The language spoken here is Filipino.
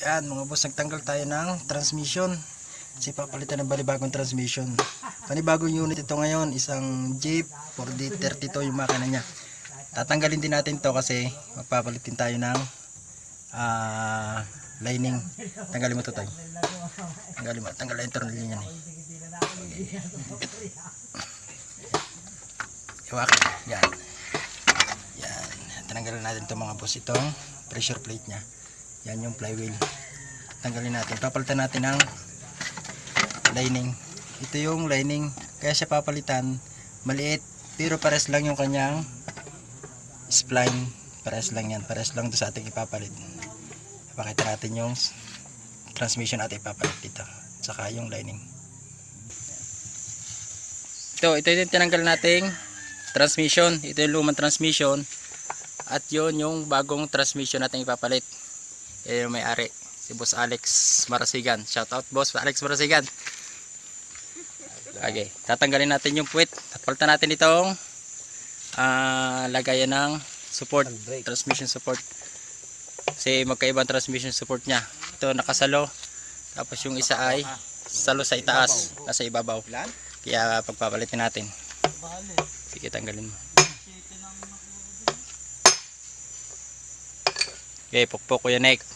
Yan mga boss, nagtanggal tayo ng transmission. Kasi papalitan ng balibagong transmission. Panibagong unit ito ngayon, isang Jeep 4D32 yung makina niya. Tatanggalin din natin to kasi magpapalitin tayo ng lining. Tanggalin mo to tayo. Tanggalin yung tornilyo niya. Iwakin. Yan. Yan. Tanggalin natin to mga boss, itong pressure plate niya. Yan yung flywheel. Tanggalin natin. Papalitan natin ng lining. Ito yung lining. Kaya siya papalitan. Maliit. Pero pares lang yung kanyang spline. Pares lang yan. Pares lang doon sa ating ipapalit. Ipakita natin yung transmission natin ipapalit dito. Saka yung lining. Ito yung tinanggal nating transmission. Ito yung lumang transmission. At yun yung bagong transmission natin ipapalit. Yan yung may-ari, si Boss Alex Marasigan. Shout out Boss Alex Marasigan. Okay, tatanggalin natin yung puwit at palitan natin itong lagayan ng support, transmission support. Kasi magkaibang transmission support nya. Ito nakasalo, tapos yung isa ay salo sa itaas, nasa ibabaw. Kaya pagpapalitin natin. Sige, tanggalin mo. Okay, pukpok ko yan, Nick.